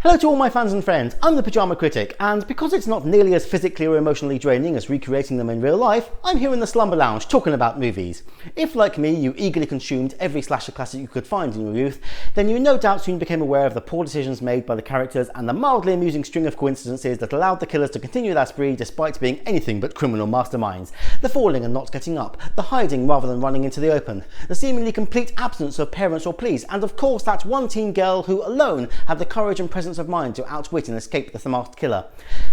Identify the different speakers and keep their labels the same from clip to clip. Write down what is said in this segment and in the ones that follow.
Speaker 1: Hello to all my fans and friends, I'm the Pyjama Critic, and because it's not nearly as physically or emotionally draining as recreating them in real life, I'm here in the Slumber Lounge talking about movies. If, like me, you eagerly consumed every slasher classic you could find in your youth, then you no doubt soon became aware of the poor decisions made by the characters and the mildly amusing string of coincidences that allowed the killers to continue their spree despite being anything but criminal masterminds. The falling and not getting up, the hiding rather than running into the open, the seemingly complete absence of parents or police, and of course that one teen girl who alone had the courage and presence of mind to outwit and escape the masked killer.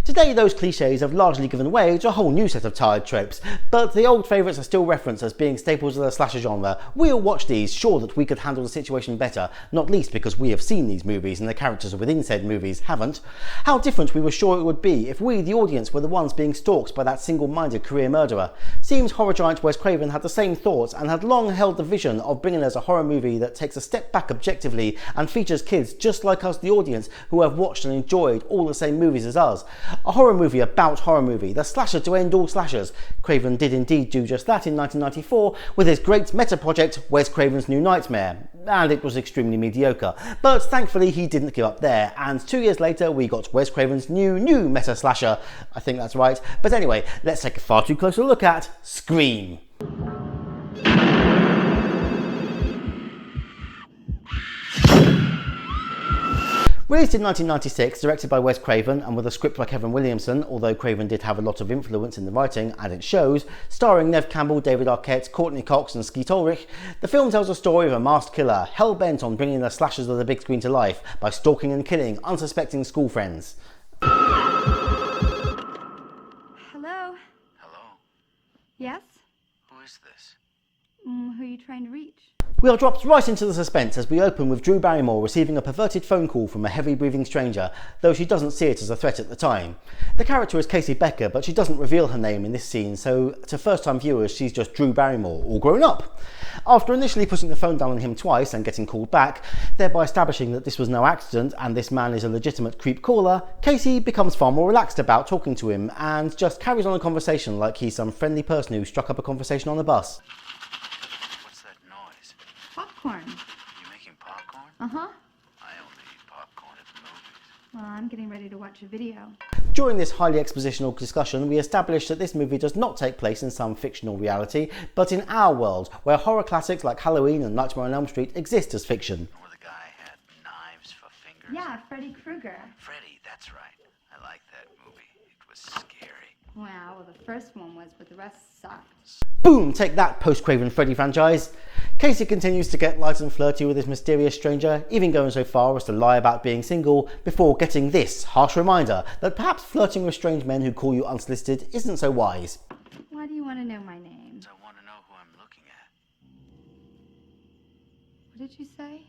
Speaker 1: Today those cliches have largely given way to a whole new set of tired tropes, but the old favourites are still referenced as being staples of the slasher genre. We all watch these, sure that we could handle the situation better, not least because we have seen these movies and the characters within said movies haven't. How different we were sure it would be if we, the audience, were the ones being stalked by that single-minded career murderer. Seems horror giant Wes Craven had the same thoughts and had long held the vision of bringing us a horror movie that takes a step back objectively and features kids just like us, the audience, who have watched and enjoyed all the same movies as us. A horror movie about horror movie, the slasher to end all slashers. Craven did indeed do just that in 1994 with his great meta project Wes Craven's New Nightmare, and it was extremely mediocre. But thankfully he didn't give up there, and 2 years later we got Wes Craven's new meta slasher, I think that's right. But anyway, let's take a far too closer look at Scream. Released in 1996, directed by Wes Craven and with a script by Kevin Williamson, although Craven did have a lot of influence in the writing, and it shows, starring Neve Campbell, David Arquette, Courtney Cox and Skeet Ulrich, the film tells a story of a masked killer hell-bent on bringing the slashers of the big screen to life by stalking and killing unsuspecting school friends.
Speaker 2: Hello?
Speaker 3: Hello?
Speaker 2: Yes?
Speaker 3: Who is this?
Speaker 2: Who are you trying to reach?
Speaker 1: We are dropped right into the suspense as we open with Drew Barrymore receiving a perverted phone call from a heavy-breathing stranger, though she doesn't see it as a threat at the time. The character is Casey Becker, but she doesn't reveal her name in this scene, so to first-time viewers she's just Drew Barrymore, all grown up. After initially putting the phone down on him twice and getting called back, thereby establishing that this was no accident and this man is a legitimate creep caller, Casey becomes far more relaxed about talking to him and just carries on a conversation like he's some friendly person who struck up a conversation on a bus.
Speaker 2: Popcorn.
Speaker 3: You making popcorn?
Speaker 2: Uh-huh.
Speaker 3: I only eat popcorn at the movies.
Speaker 2: Well, I'm getting ready to watch a video.
Speaker 1: During this highly expositional discussion, we establish that this movie does not take place in some fictional reality, but in our world, where horror classics like Halloween and Nightmare on Elm Street exist as fiction.
Speaker 3: Where the guy had knives for fingers.
Speaker 2: Yeah, Freddy Krueger.
Speaker 3: Freddy, that's right. I like that movie. It was scary.
Speaker 2: Well, the first one was, but the rest sucked.
Speaker 1: Boom! Take that, post-Craven Freddy franchise. Casey continues to get light and flirty with his mysterious stranger, even going so far as to lie about being single, before getting this harsh reminder that perhaps flirting with strange men who call you unsolicited isn't so wise.
Speaker 2: Why do you want to know my name?
Speaker 3: I want to know who I'm looking at.
Speaker 2: What did you say?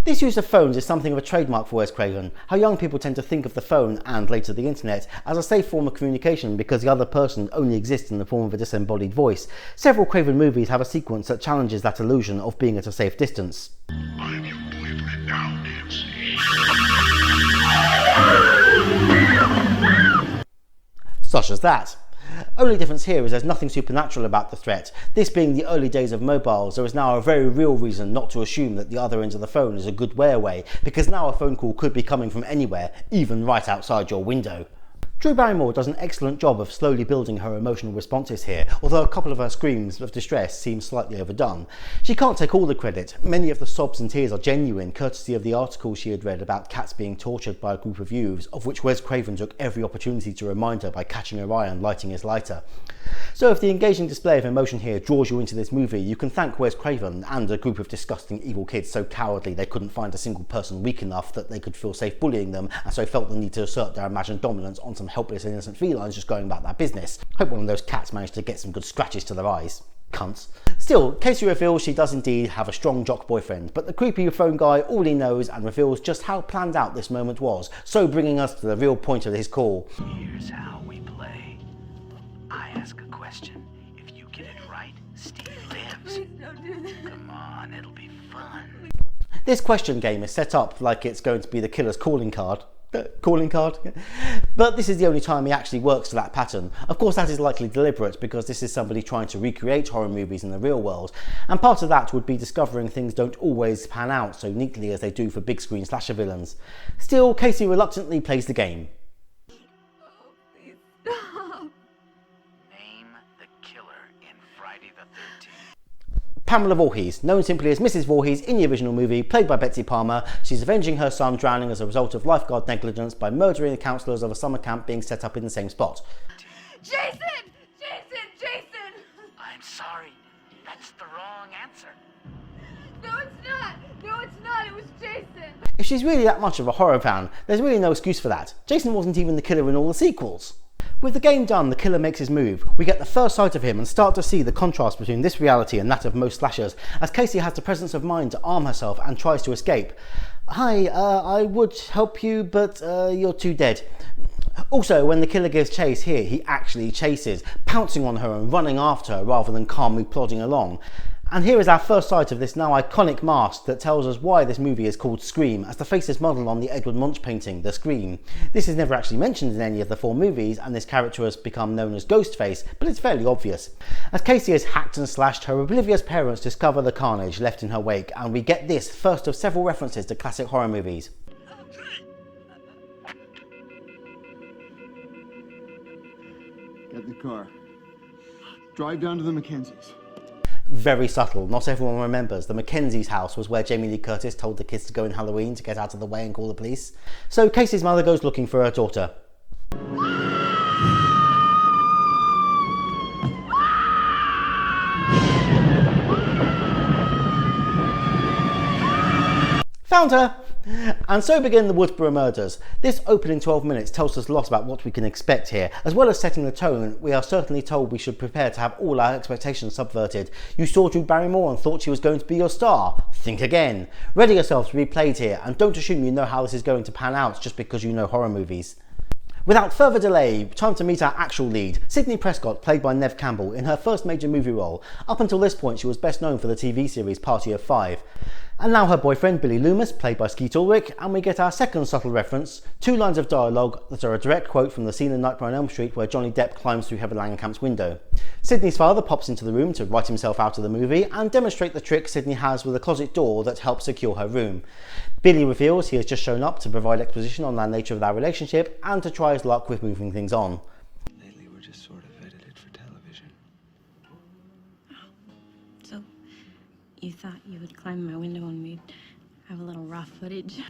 Speaker 1: This use of phones is something of a trademark for Wes Craven. How young people tend to think of the phone, and later the internet, as a safe form of communication because the other person only exists in the form of a disembodied voice. Several Craven movies have a sequence that challenges that illusion of being at a safe distance. Such as that. Only difference here is there's nothing supernatural about the threat. This being the early days of mobiles, there is now a very real reason not to assume that the other end of the phone is a good way away, because now a phone call could be coming from anywhere, even right outside your window. Drew Barrymore does an excellent job of slowly building her emotional responses here, although a couple of her screams of distress seem slightly overdone. She can't take all the credit. Many of the sobs and tears are genuine, courtesy of the article she had read about cats being tortured by a group of youths, of which Wes Craven took every opportunity to remind her by catching her eye and lighting his lighter. So if the engaging display of emotion here draws you into this movie, you can thank Wes Craven and a group of disgusting evil kids so cowardly they couldn't find a single person weak enough that they could feel safe bullying them, and so felt the need to assert their imagined dominance on some helpless innocent felines just going about their business. Hope one of those cats managed to get some good scratches to their eyes. Cunts. Still, Casey reveals she does indeed have a strong jock boyfriend, but the creepy phone guy already knows and reveals just how planned out this moment was, so bringing us to the real point of his call.
Speaker 3: Here's how we play. I ask a question. If you get it right, Steve lives.
Speaker 2: Please don't do that.
Speaker 3: Come on, it'll be fun.
Speaker 1: This question game is set up like it's going to be the killer's calling card. But this is the only time he actually works to that pattern. Of course, that is likely deliberate because this is somebody trying to recreate horror movies in the real world, and part of that would be discovering things don't always pan out so neatly as they do for big screen slasher villains. Still, Casey reluctantly plays the game.
Speaker 2: Please stop.
Speaker 3: Name the killer in Friday the 13th.
Speaker 1: Pamela Voorhees, known simply as Mrs. Voorhees in the original movie, played by Betsy Palmer. She's avenging her son drowning as a result of lifeguard negligence by murdering the counsellors of a summer camp being set up in the same spot.
Speaker 2: Jason! Jason! Jason!
Speaker 3: I'm sorry. That's the wrong answer.
Speaker 2: No, it's not! No, it's not! It was Jason!
Speaker 1: If she's really that much of a horror fan, there's really no excuse for that. Jason wasn't even the killer in all the sequels. With the game done, the killer makes his move. We get the first sight of him and start to see the contrast between this reality and that of most slashers, as Casey has the presence of mind to arm herself and tries to escape. Hi, I would help you, but you're too dead. Also, when the killer gives chase here, he actually chases, pouncing on her and running after her rather than calmly plodding along. And here is our first sight of this now iconic mask that tells us why this movie is called Scream, as the face is modelled on the Edward Munch painting, The Scream. This is never actually mentioned in any of the 4 movies, and this character has become known as Ghostface, but it's fairly obvious. As Casey is hacked and slashed, her oblivious parents discover the carnage left in her wake, and we get this first of several references to classic horror movies.
Speaker 4: Get in the car. Drive down to the Mackenzies.
Speaker 1: Very subtle, not everyone remembers. The Mackenzie's house was where Jamie Lee Curtis told the kids to go in Halloween to get out of the way and call the police. So Casey's mother goes looking for her daughter. Found her! And so begin the Woodsboro murders. This opening 12 minutes tells us a lot about what we can expect here. As well as setting the tone, we are certainly told we should prepare to have all our expectations subverted. You saw Drew Barrymore and thought she was going to be your star. Think again. Ready yourself to be played here, and don't assume you know how this is going to pan out just because you know horror movies. Without further delay, time to meet our actual lead, Sidney Prescott, played by Neve Campbell, in her first major movie role. Up until this point, she was best known for the TV series Party of Five. And now her boyfriend, Billy Loomis, played by Skeet Ulrich, and we get our second subtle reference, 2 lines of dialogue that are a direct quote from the scene in Nightmare on Elm Street where Johnny Depp climbs through Heather Langenkamp's window. Sidney's father pops into the room to write himself out of the movie and demonstrate the trick Sidney has with a closet door that helps secure her room. Billy reveals he has just shown up to provide exposition on the nature of their relationship and to try his luck with moving things on.
Speaker 5: Lately, we're just sort of edited for television.
Speaker 6: So, you thought you would climb my window and we'd have a little raw footage?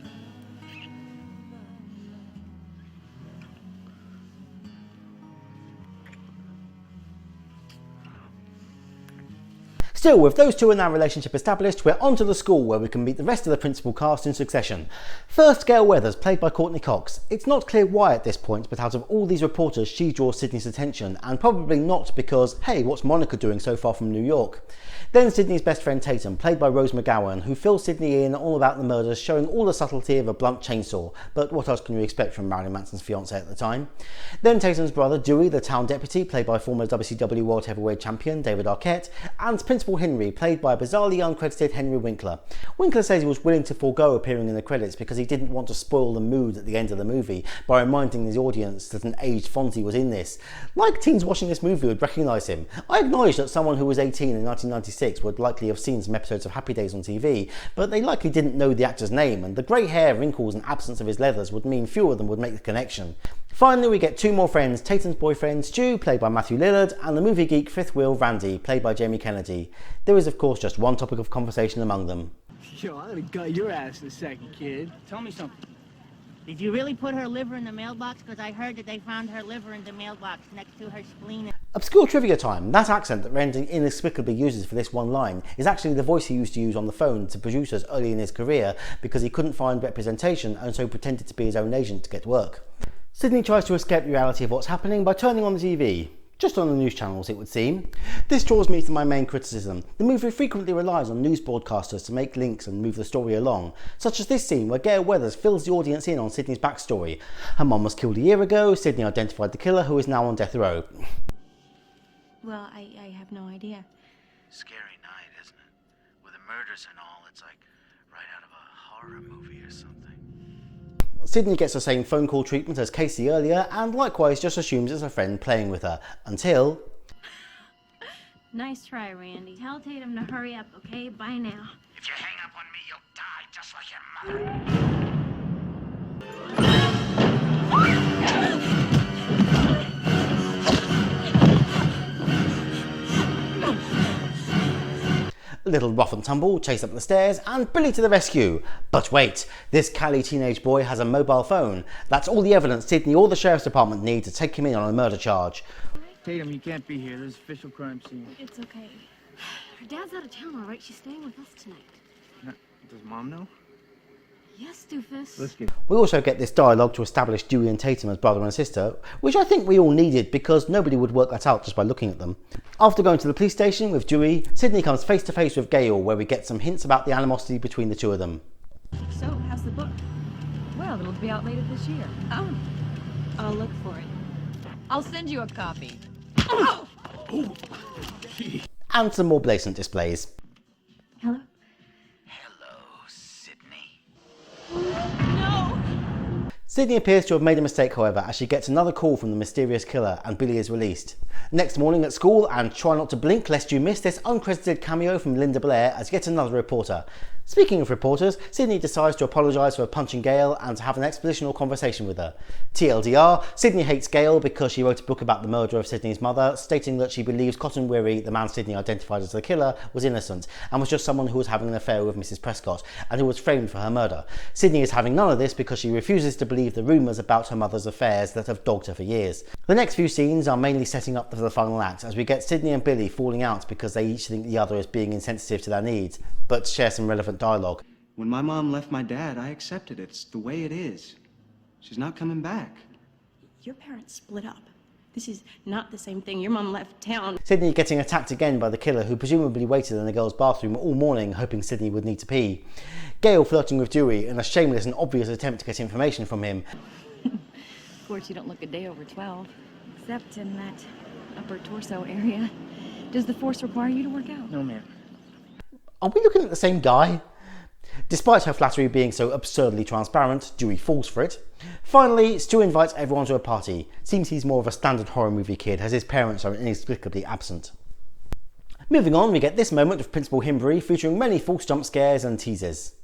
Speaker 1: Still, with those two and our relationship established, we're on to the school where we can meet the rest of the principal cast in succession. First, Gail Weathers, played by Courtney Cox. It's not clear why at this point, but out of all these reporters, she draws Sidney's attention, and probably not because, hey, what's Monica doing so far from New York? Then Sidney's best friend Tatum, played by Rose McGowan, who fills Sidney in all about the murders, showing all the subtlety of a blunt chainsaw, but what else can you expect from Marilyn Manson's fiancée at the time? Then Tatum's brother Dewey, the town deputy, played by former WCW World Heavyweight Champion David Arquette, and Principal Henry, played by bizarrely uncredited Henry Winkler. Winkler says he was willing to forego appearing in the credits because he didn't want to spoil the mood at the end of the movie by reminding his audience that an aged Fonzie was in this. Like teens watching this movie would recognise him. I acknowledge that someone who was 18 in 1996 would likely have seen some episodes of Happy Days on TV, but they likely didn't know the actor's name, and the grey hair, wrinkles and absence of his leathers would mean fewer of them would make the connection. Finally, we get 2 more friends, Tatum's boyfriend Stu, played by Matthew Lillard, and the movie geek fifth wheel Randy, played by Jamie Kennedy. There is of course just one topic of conversation among them.
Speaker 7: Yo, I'm gonna gut your ass in a second, kid.
Speaker 8: Tell me something. Did you really put her liver in the mailbox? Because I heard that they found her liver in the mailbox next to her spleen.
Speaker 1: Obscure trivia time. That accent that Randy inexplicably uses for this one line is actually the voice he used to use on the phone to producers early in his career because he couldn't find representation and so pretended to be his own agent to get work. Sidney tries to escape the reality of what's happening by turning on the TV. Just on the news channels, it would seem. This draws me to my main criticism. The movie frequently relies on news broadcasters to make links and move the story along, such as this scene where Gail Weathers fills the audience in on Sidney's backstory. Her mum was killed a year ago, Sidney identified the killer who is now on death row.
Speaker 6: Well, I have no idea.
Speaker 3: Scary night, isn't it? With the murders and all, it's like right out of a horror movie or something.
Speaker 1: Sydney gets the same phone call treatment as Casey earlier and likewise just assumes it's a friend playing with her, until...
Speaker 6: Nice try, Randy. Tell Tatum to hurry up, okay? Bye now.
Speaker 3: If you hang up on me, you'll die just like your mother.
Speaker 1: A little rough and tumble, chase up the stairs, and Billy to the rescue. But wait, this Cali teenage boy has a mobile phone. That's all the evidence Sydney or the Sheriff's Department need to take him in on a murder charge.
Speaker 7: Tatum, you can't be here. There's official crime scene.
Speaker 6: It's okay. Her dad's out of town, all right? She's staying with us tonight.
Speaker 7: Does Mom know?
Speaker 6: Yes, doofus.
Speaker 7: Let's get...
Speaker 1: We also get this dialogue to establish Dewey and Tatum as brother and sister, which I think we all needed because nobody would work that out just by looking at them. After going to the police station with Dewey, Sydney comes face to face with Gail, where we get some hints about the animosity between the two of them.
Speaker 2: So, how's the book? Well, it'll be out later this year.
Speaker 6: Oh, I'll look for it.
Speaker 2: I'll send you a copy.
Speaker 1: And some more blatant displays.
Speaker 6: Hello?
Speaker 3: Hello, Sydney.
Speaker 2: No!
Speaker 1: Sydney appears to have made a mistake, however, as she gets another call from the mysterious killer and Billy is released. Next morning at school, and try not to blink lest you miss this uncredited cameo from Linda Blair as yet another reporter. Speaking of reporters, Sydney decides to apologise for punching Gail and to have an expositional conversation with her. TLDR, Sydney hates Gail because she wrote a book about the murder of Sydney's mother, stating that she believes Cotton Weary, the man Sydney identified as the killer, was innocent and was just someone who was having an affair with Mrs. Prescott and who was framed for her murder. Sydney is having none of this because she refuses to believe the rumours about her mother's affairs that have dogged her for years. The next few scenes are mainly setting up for the final act, as we get Sydney and Billy falling out because they each think the other is being insensitive to their needs, but share some relevant dialogue.
Speaker 5: When my mom left my dad, I accepted it. It's the way it is. She's not coming back.
Speaker 6: Your parents split up. This is not the same thing. Your mom left town.
Speaker 1: Sydney getting attacked again by the killer, who presumably waited in the girl's bathroom all morning hoping Sydney would need to pee. Gail flirting with Dewey in a shameless and obvious attempt to get information from him.
Speaker 2: Of course, you don't look a day over 12. Except in that upper torso area. Does the force require you to work out?
Speaker 7: No, ma'am.
Speaker 1: Are we looking at the same guy? Despite her flattery being so absurdly transparent, Dewey falls for it. Finally, Stu invites everyone to a party. Seems he's more of a standard horror movie kid, as his parents are inexplicably absent. Moving on, we get this moment of Principal Himbury featuring many false jump scares and teasers.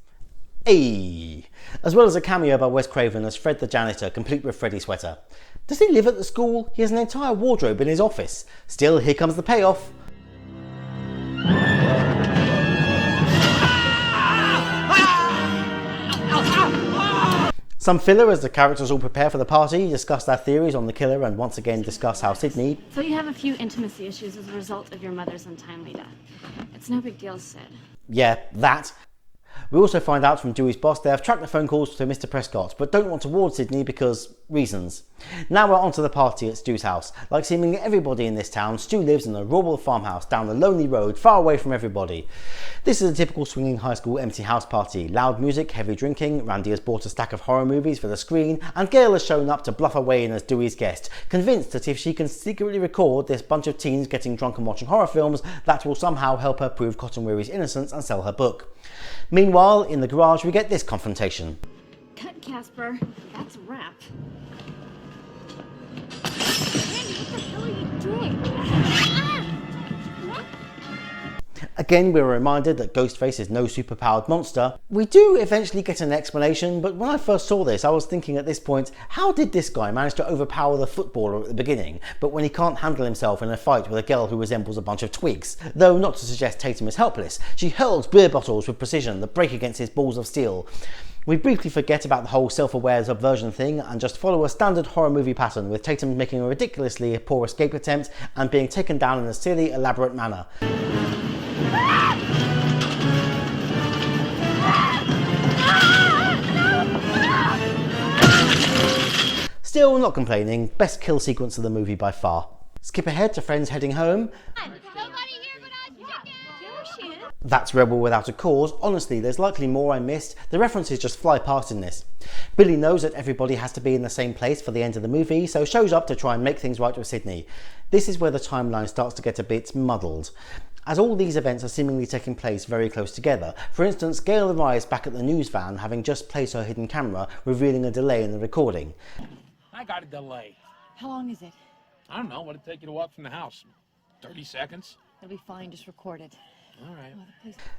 Speaker 1: Ayy! As well as a cameo by Wes Craven as Fred the janitor, complete with Freddy sweater. Does he live at the school? He has an entire wardrobe in his office. Still, here comes the payoff. Some filler as the characters all prepare for the party, discuss their theories on the killer and once again discuss how Sydney...
Speaker 6: So you have a few intimacy issues as a result of your mother's untimely death. It's no big deal, Sid.
Speaker 1: Yeah, that. We also find out from Dewey's boss they have tracked the phone calls to Mr. Prescott, but don't want to ward Sydney because reasons. Now we're on to the party at Stu's house. Like seemingly everybody in this town, Stu lives in a rural farmhouse down a lonely road far away from everybody. This is a typical swinging high school empty house party. Loud music, heavy drinking, Randy has bought a stack of horror movies for the screen, and Gail has shown up to bluff her way in as Dewey's guest, convinced that if she can secretly record this bunch of teens getting drunk and watching horror films, that will somehow help her prove Cotton Weary's innocence and sell her book. Meanwhile, in the garage we get this confrontation.
Speaker 6: Cut, Casper. That's a wrap. Randy, what the hell are you doing?
Speaker 1: Again, we're reminded that Ghostface is no superpowered monster. We do eventually get an explanation, but when I first saw this, I was thinking at this point, how did this guy manage to overpower the footballer at the beginning, but when he can't handle himself in a fight with a girl who resembles a bunch of twigs? Though not to suggest Tatum is helpless, she hurls beer bottles with precision that break against his balls of steel. We briefly forget about the whole self-aware subversion thing and just follow a standard horror movie pattern, with Tatum making a ridiculously poor escape attempt and being taken down in a silly, elaborate manner. Still not complaining, best kill sequence of the movie by far. Skip ahead to friends heading home.
Speaker 2: Nobody here but us chickens! There she is.
Speaker 1: That's Rebel Without a Cause. Honestly, there's likely more I missed. The references just fly past in this. Billy knows that everybody has to be in the same place for the end of the movie, so shows up to try and make things right with Sydney. This is where the timeline starts to get a bit muddled. as all these events are seemingly taking place very close together. For instance, Gail arrives back at the news van having just placed her hidden camera, revealing a delay in the recording.
Speaker 9: I got a delay.
Speaker 2: How long is it?
Speaker 9: I don't know. What'd it take you to walk from the house? 30 seconds?
Speaker 2: It'll be fine, just record it.
Speaker 9: All right.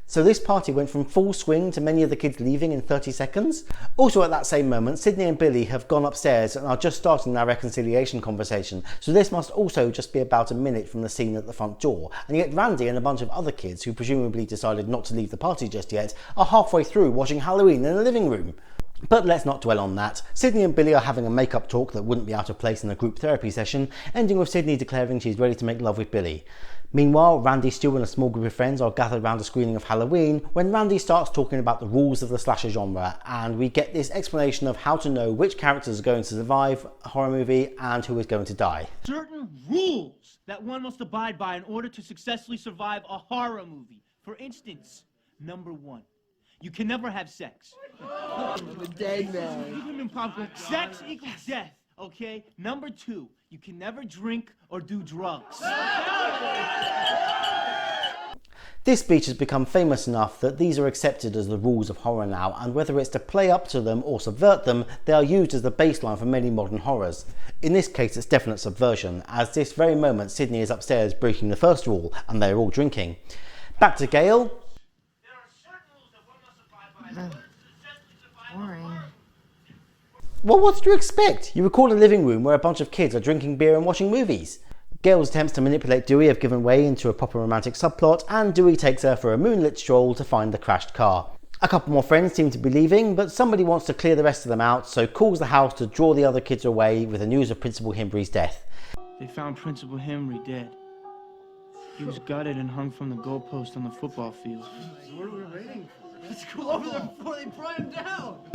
Speaker 1: So this party went from full swing to many of the kids leaving in 30 seconds. Also at that same moment, Sydney and Billy have gone upstairs and are just starting their reconciliation conversation. So this must also just be about a minute from the scene at the front door. And yet Randy and a bunch of other kids who presumably decided not to leave the party just yet are halfway through watching Halloween in the living room. But let's not dwell on that. Sydney and Billy are having a make-up talk that wouldn't be out of place in a group therapy session, ending with Sydney declaring she's ready to make love with Billy. Meanwhile, Randy, Stu and a small group of friends are gathered around a screening of Halloween when Randy starts talking about the rules of the slasher genre, and we get this explanation of how to know which characters are going to survive a horror movie and who is going to die.
Speaker 10: Certain rules that one must abide by in order to successfully survive a horror movie. For instance, number 1, you can never have sex.
Speaker 4: The dead man.
Speaker 10: Sex equals death, okay? Number 2, you can never drink or do drugs.
Speaker 1: This speech has become famous enough that these are accepted as the rules of horror now, and whether it's to play up to them or subvert them, they are used as the baseline for many modern horrors. In this case, it's definite subversion, as this very moment Sydney is upstairs breaking the first rule, and they're all drinking. Back to Gail.
Speaker 2: Boring.
Speaker 1: Well, what did you expect? You record a living room where a bunch of kids are drinking beer and watching movies. Gail's attempts to manipulate Dewey have given way into a proper romantic subplot, and Dewey takes her for a moonlit stroll to find the crashed car. A couple more friends seem to be leaving, but somebody wants to clear the rest of them out, so calls the house to draw the other kids away with the news of Principal Himbrey's death.
Speaker 5: They found Principal Himbrey dead. He was gutted and hung from the goalpost on the football field.
Speaker 4: What are we waiting for? Let's go over there before they pry him down.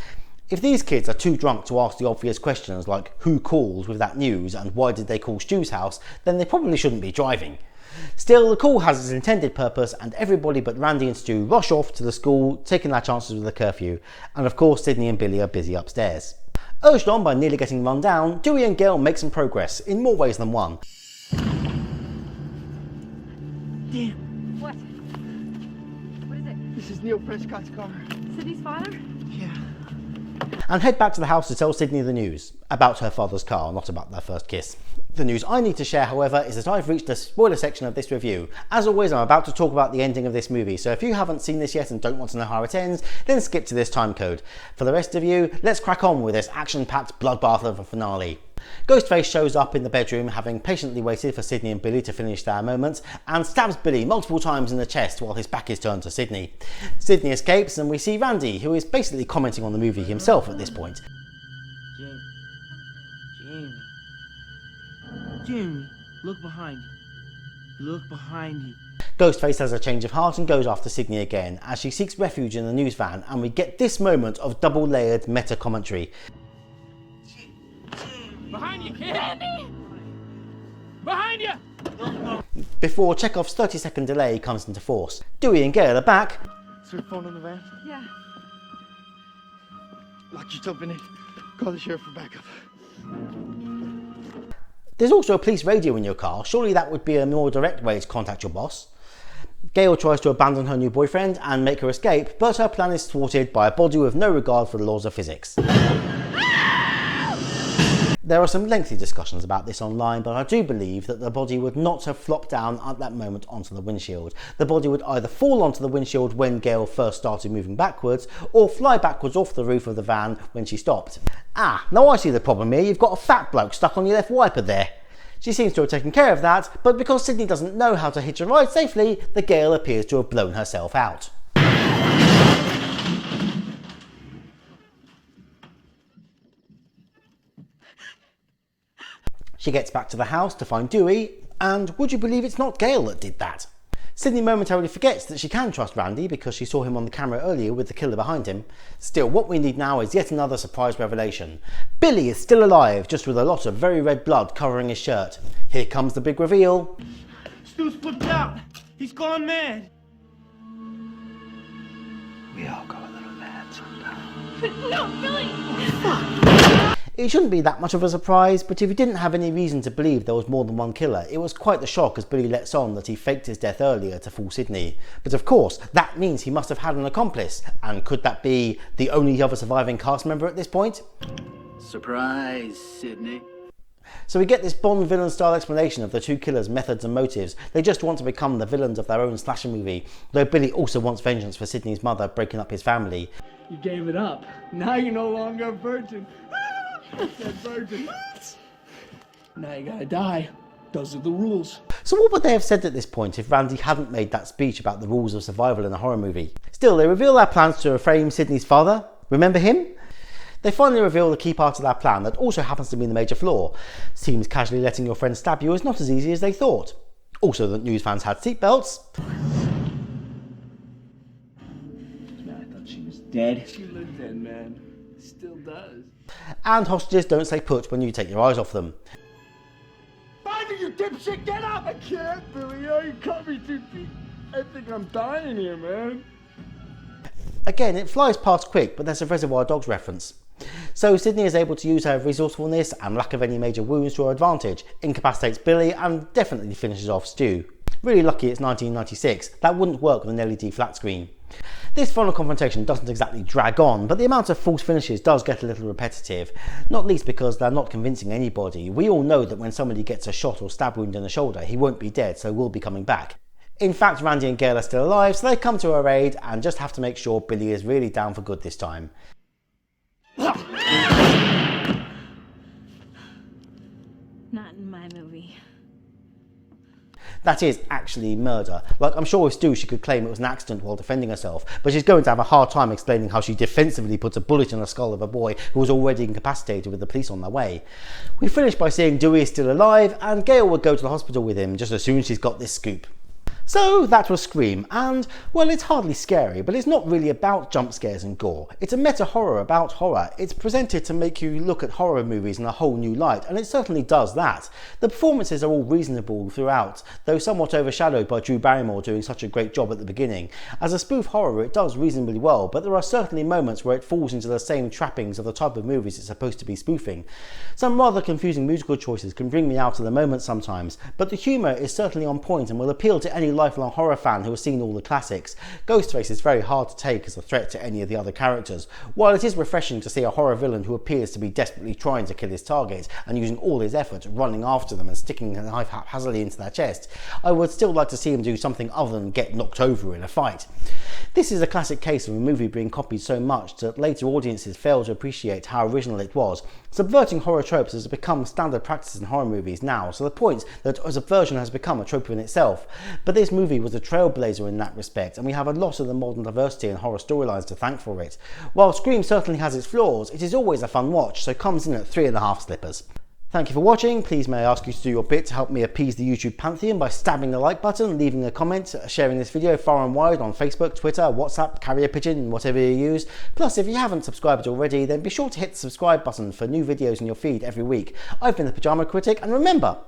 Speaker 1: If these kids are too drunk to ask the obvious questions like who called with that news and why did they call Stu's house, then they probably shouldn't be driving. Still, the call has its intended purpose and everybody but Randy and Stu rush off to the school, taking their chances with the curfew. And of course, Sydney and Billy are busy upstairs. Urged on by nearly getting run down, Dewey and Gail make some progress, in more ways than one.
Speaker 10: Damn.
Speaker 2: What? What is it?
Speaker 10: This is Neil Prescott's car.
Speaker 2: Sydney's father?
Speaker 10: Yeah.
Speaker 1: And head back to the house to tell Sydney the news. About her father's car, not about their first kiss. The news I need to share, however, is that I've reached the spoiler section of this review. As always, I'm about to talk about the ending of this movie, so if you haven't seen this yet and don't want to know how it ends, then skip to this time code. For the rest of you, let's crack on with this action-packed bloodbath of a finale. Ghostface shows up in the bedroom, having patiently waited for Sydney and Billy to finish their moments, and stabs Billy multiple times in the chest while his back is turned to Sydney. Sydney escapes and we see Randy, who is basically commenting on the movie himself at this point.
Speaker 10: Jamie, look behind you. Look behind you.
Speaker 1: Ghostface has a change of heart and goes after Sydney again, as she seeks refuge in the news van, and we get this moment of double-layered meta-commentary.
Speaker 9: Behind you, kid! Behind you!
Speaker 1: Before Chekhov's 30-second delay comes into force. Dewey and Gail are back.
Speaker 10: Is there a phone in the van?
Speaker 2: Yeah.
Speaker 10: Lock yourself in it. Call the sheriff for backup.
Speaker 1: There's also a police radio in your car. Surely that would be a more direct way to contact your boss. Gail tries to abandon her new boyfriend and make her escape, but her plan is thwarted by a body with no regard for the laws of physics. There are some lengthy discussions about this online, but I do believe that the body would not have flopped down at that moment onto the windshield. The body would either fall onto the windshield when Gail first started moving backwards, or fly backwards off the roof of the van when she stopped. Ah, now I see the problem here. You've got a fat bloke stuck on your left wiper there. She seems to have taken care of that, but because Sydney doesn't know how to hitch a ride safely, the Gail appears to have blown herself out. She gets back to the house to find Dewey, and would you believe it's not Gail that did that? Sydney momentarily forgets that she can trust Randy because she saw him on the camera earlier with the killer behind him. Still, what we need now is yet another surprise revelation. Billy is still alive, just with a lot of very red blood covering his shirt. Here comes the big reveal.
Speaker 10: Stu's flipped out. He's gone mad.
Speaker 3: We all go a little mad sometimes.
Speaker 2: No, Billy!
Speaker 1: It shouldn't be that much of a surprise, but if you didn't have any reason to believe there was more than one killer, it was quite the shock as Billy lets on that he faked his death earlier to fool Sydney. But of course, that means he must have had an accomplice, and could that be the only other surviving cast member at this point?
Speaker 3: Surprise, Sydney.
Speaker 1: So we get this Bond villain style explanation of the two killers' methods and motives. They just want to become the villains of their own slasher movie, though Billy also wants vengeance for Sydney's mother breaking up his family.
Speaker 7: You gave it up. Now you're no longer a virgin. That virgin. Now you gotta die. Those are the rules.
Speaker 1: So what would they have said at this point if Randy hadn't made that speech about the rules of survival in a horror movie? Still, they reveal their plans to reframe Sydney's father. Remember him? They finally reveal the key part of their plan that also happens to be the major flaw. Seems casually letting your friend stab you is not as easy as they thought. Also that news fans had seatbelts.
Speaker 7: I thought she was dead. She looked dead, man. Still does.
Speaker 1: And hostages don't stay put when you take your eyes off them.
Speaker 4: Find it, you dipshit! Get up! I can't, Billy. Oh, you cut me too deep. I think I'm dying here, man.
Speaker 1: Again, it flies past quick, but there's a Reservoir Dogs reference. So Sydney is able to use her resourcefulness and lack of any major wounds to her advantage, incapacitates Billy and definitely finishes off Stu. Really lucky it's 1996, that wouldn't work with an LED flat screen. This final confrontation doesn't exactly drag on, but the amount of false finishes does get a little repetitive, not least because they're not convincing anybody. We all know that when somebody gets a shot or stab wound in the shoulder, he won't be dead, so will be coming back. In fact, Randy and Gail are still alive, so they come to her aid and just have to make sure Billy is really down for good this time.
Speaker 2: Not in my movie.
Speaker 1: That is actually murder. Like, I'm sure with Stu she could claim it was an accident while defending herself, but she's going to have a hard time explaining how she defensively puts a bullet in the skull of a boy who was already incapacitated with the police on their way. We finish by seeing Dewey is still alive, and Gail will go to the hospital with him just as soon as she's got this scoop. So that was Scream, and, well, it's hardly scary, but it's not really about jump scares and gore. It's a meta-horror about horror. It's presented to make you look at horror movies in a whole new light, and it certainly does that. The performances are all reasonable throughout, though somewhat overshadowed by Drew Barrymore doing such a great job at the beginning. As a spoof horror, it does reasonably well, but there are certainly moments where it falls into the same trappings of the type of movies it's supposed to be spoofing. Some rather confusing musical choices can bring me out of the moment sometimes, but the humour is certainly on point and will appeal to any lifelong horror fan who has seen all the classics. Ghostface is very hard to take as a threat to any of the other characters. While it is refreshing to see a horror villain who appears to be desperately trying to kill his target and using all his effort running after them and sticking a knife haphazardly into their chest, I would still like to see him do something other than get knocked over in a fight. This is a classic case of a movie being copied so much that later audiences fail to appreciate how original it was. Subverting horror tropes has become standard practice in horror movies now, so the point that subversion has become a trope in itself. But this movie was a trailblazer in that respect, and we have a lot of the modern diversity in horror storylines to thank for it. While Scream certainly has its flaws, it is always a fun watch, so comes in at 3.5 slippers. Thank you for watching. Please may I ask you to do your bit to help me appease the YouTube pantheon by stabbing the like button, leaving a comment, sharing this video far and wide on Facebook, Twitter, WhatsApp, Carrier Pigeon, whatever you use. Plus, if you haven't subscribed already, then be sure to hit the subscribe button for new videos in your feed every week. I've been the Pyjama Critic, and remember,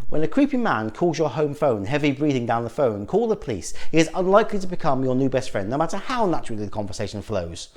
Speaker 1: when a creepy man calls your home phone, heavy breathing down the phone, call the police. He is unlikely to become your new best friend, no matter how naturally the conversation flows.